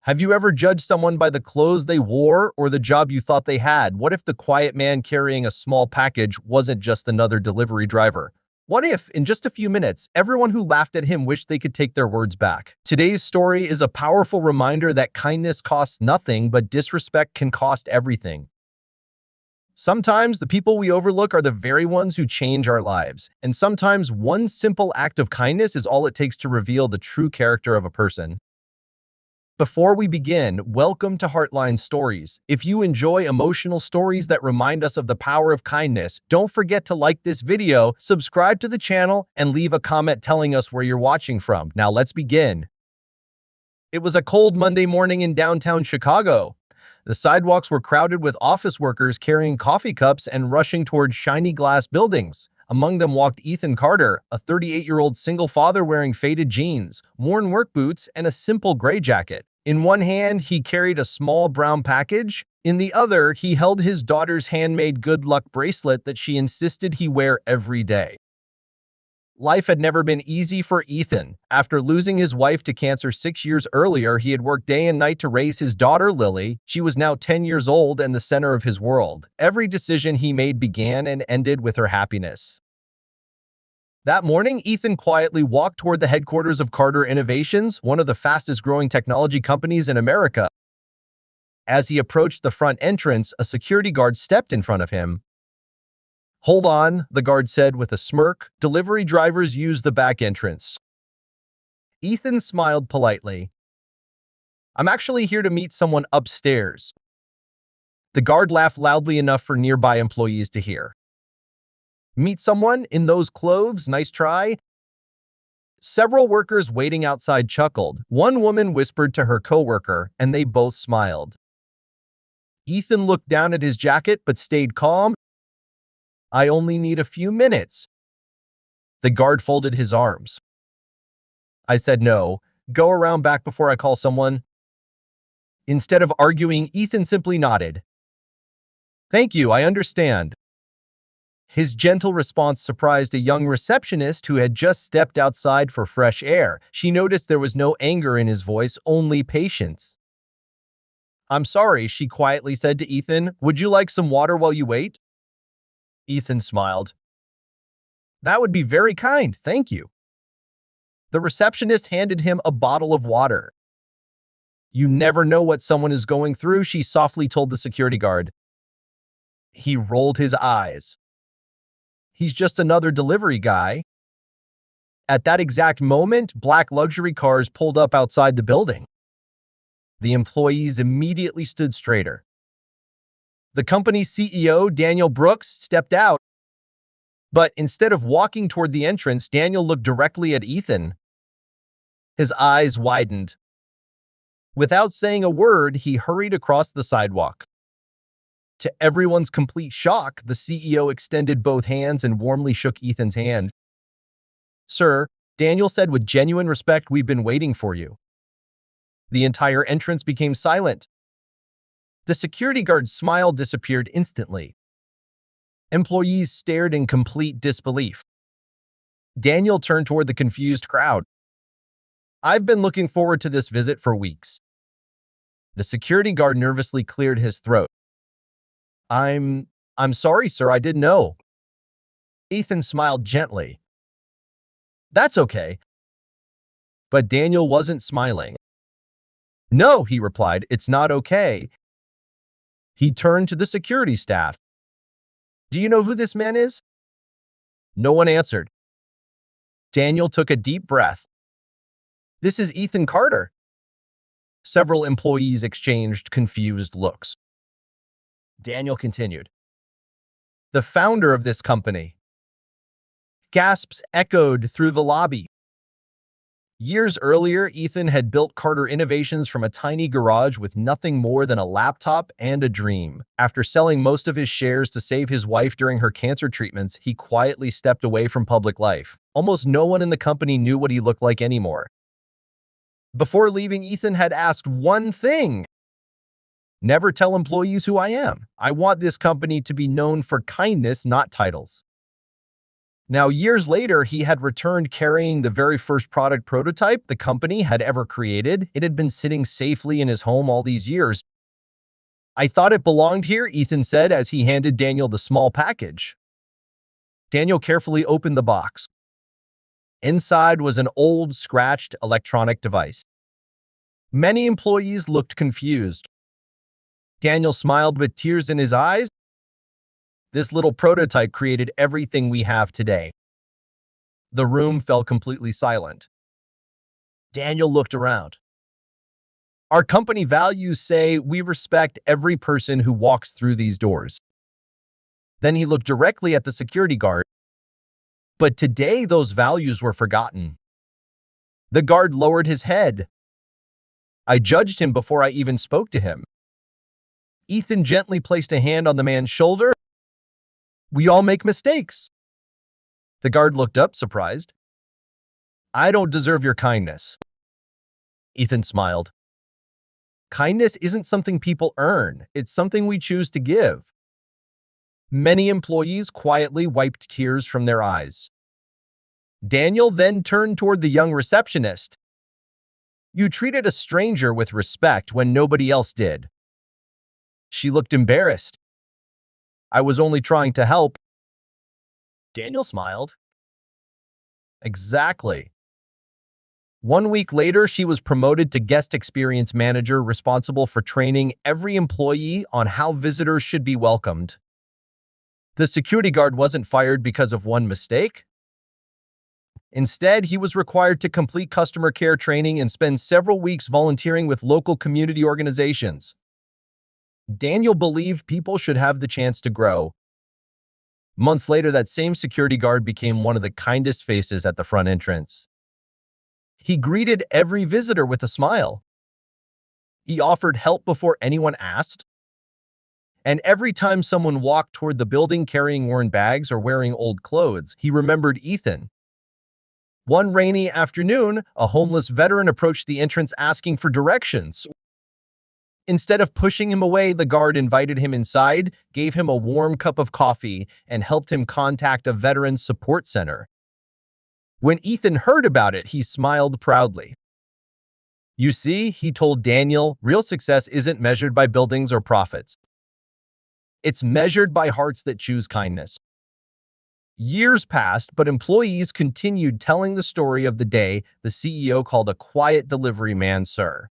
Have you ever judged someone by the clothes they wore or the job you thought they had? What if the quiet man carrying a small package wasn't just another delivery driver? What if, in just a few minutes, everyone who laughed at him wished they could take their words back? Today's story is a powerful reminder that kindness costs nothing, but disrespect can cost everything. Sometimes the people we overlook are the very ones who change our lives, and sometimes one simple act of kindness is all it takes to reveal the true character of a person. Before we begin, welcome to Heartline Stories. If you enjoy emotional stories that remind us of the power of kindness, don't forget to like this video, subscribe to the channel, and leave a comment telling us where you're watching from. Now let's begin. It was a cold Monday morning in downtown Chicago. The sidewalks were crowded with office workers carrying coffee cups and rushing towards shiny glass buildings. Among them walked Ethan Carter, a 38-year-old single father wearing faded jeans, worn work boots, and a simple gray jacket. In one hand, he carried a small brown package. In the other, he held his daughter's handmade good luck bracelet that she insisted he wear every day. Life had never been easy for Ethan. After losing his wife to cancer 6 years earlier, he had worked day and night to raise his daughter, Lily. She was now 10 years old and the center of his world. Every decision he made began and ended with her happiness. That morning, Ethan quietly walked toward the headquarters of Carter Innovations, one of the fastest-growing technology companies in America. As he approached the front entrance, a security guard stepped in front of him. "Hold on," the guard said with a smirk. "Delivery drivers use the back entrance." Ethan smiled politely. "I'm actually here to meet someone upstairs." The guard laughed loudly enough for nearby employees to hear. "Meet someone? In those clothes? Nice try." Several workers waiting outside chuckled. One woman whispered to her coworker, and they both smiled. Ethan looked down at his jacket but stayed calm. "I only need a few minutes." The guard folded his arms. "I said no. Go around back before I call someone." Instead of arguing, Ethan simply nodded. "Thank you, I understand." His gentle response surprised a young receptionist who had just stepped outside for fresh air. She noticed there was no anger in his voice, only patience. "I'm sorry," she quietly said to Ethan. "Would you like some water while you wait?" Ethan smiled. "That would be very kind, thank you." The receptionist handed him a bottle of water. "You never know what someone is going through," she softly told the security guard. He rolled his eyes. "He's just another delivery guy." At that exact moment, black luxury cars pulled up outside the building. The employees immediately stood straighter. The company's CEO, Daniel Brooks, stepped out. But instead of walking toward the entrance, Daniel looked directly at Ethan. His eyes widened. Without saying a word, he hurried across the sidewalk. To everyone's complete shock, the CEO extended both hands and warmly shook Ethan's hand. "Sir," Daniel said with genuine respect, "we've been waiting for you." The entire entrance became silent. The security guard's smile disappeared instantly. Employees stared in complete disbelief. Daniel turned toward the confused crowd. "I've been looking forward to this visit for weeks." The security guard nervously cleared his throat. I'm sorry, sir, I didn't know." Ethan smiled gently. "That's okay." But Daniel wasn't smiling. "No," he replied, "it's not okay." He turned to the security staff. "Do you know who this man is?" No one answered. Daniel took a deep breath. "This is Ethan Carter." Several employees exchanged confused looks. Daniel continued. "The founder of this company." Gasps echoed through the lobby. Years earlier, Ethan had built Carter Innovations from a tiny garage with nothing more than a laptop and a dream. After selling most of his shares to save his wife during her cancer treatments, he quietly stepped away from public life. Almost no one in the company knew what he looked like anymore. Before leaving, Ethan had asked one thing: "Never tell employees who I am. I want this company to be known for kindness, not titles." Now, years later, he had returned carrying the very first product prototype the company had ever created. It had been sitting safely in his home all these years. I thought it belonged here, Ethan said as he handed Daniel the small package. Daniel carefully opened the box. Inside was an old, scratched electronic device. Many employees looked confused. Daniel smiled with tears in his eyes. This little prototype created everything we have today. The room fell completely silent. Daniel looked around. Our company values say we respect every person who walks through these doors. Then he looked directly at the security guard. But today those values were forgotten. The guard lowered his head. I judged him before I even spoke to him. Ethan gently placed a hand on the man's shoulder. We all make mistakes. The guard looked up, surprised. I don't deserve your kindness. Ethan smiled. Kindness isn't something people earn. It's something we choose to give. Many employees quietly wiped tears from their eyes. Daniel then turned toward the young receptionist. You treated a stranger with respect when nobody else did. She looked embarrassed. I was only trying to help. Daniel smiled. Exactly. 1 week later, she was promoted to guest experience manager, responsible for training every employee on how visitors should be welcomed. The security guard wasn't fired because of one mistake. Instead, he was required to complete customer care training and spend several weeks volunteering with local community organizations. Daniel believed people should have the chance to grow. Months later, that same security guard became one of the kindest faces at the front entrance. He greeted every visitor with a smile. He offered help before anyone asked. And every time someone walked toward the building carrying worn bags or wearing old clothes, he remembered Ethan. One rainy afternoon, a homeless veteran approached the entrance asking for directions. Instead of pushing him away, the guard invited him inside, gave him a warm cup of coffee, and helped him contact a veteran support center. When Ethan heard about it, he smiled proudly. You see, he told Daniel, real success isn't measured by buildings or profits. It's measured by hearts that choose kindness. Years passed, but employees continued telling the story of the day the CEO called a quiet delivery man, sir.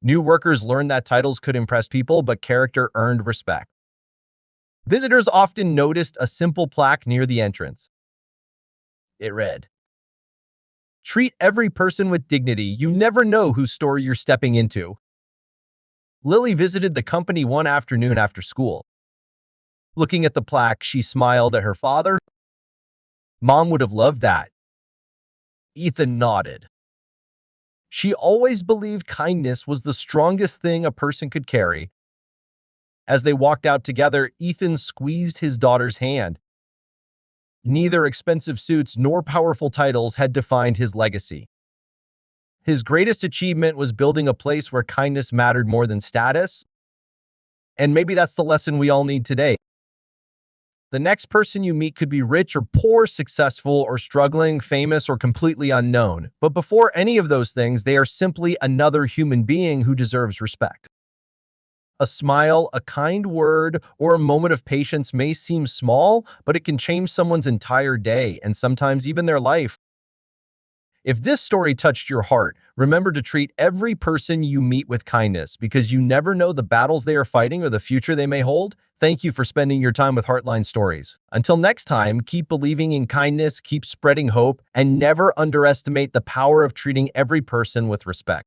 New workers learned that titles could impress people, but character earned respect. Visitors often noticed a simple plaque near the entrance. It read, treat every person with dignity. You never know whose story you're stepping into. Lily visited the company one afternoon after school. Looking at the plaque, she smiled at her father. Mom would have loved that. Ethan nodded. She always believed kindness was the strongest thing a person could carry. As they walked out together, Ethan squeezed his daughter's hand. Neither expensive suits nor powerful titles had defined his legacy. His greatest achievement was building a place where kindness mattered more than status. And maybe that's the lesson we all need today. The next person you meet could be rich or poor, successful or struggling, famous or completely unknown. But before any of those things, they are simply another human being who deserves respect. A smile, a kind word, or a moment of patience may seem small, but it can change someone's entire day and sometimes even their life. If this story touched your heart, remember to treat every person you meet with kindness, because you never know the battles they are fighting or the future they may hold. Thank you for spending your time with Heartline Stories. Until next time, keep believing in kindness, keep spreading hope, and never underestimate the power of treating every person with respect.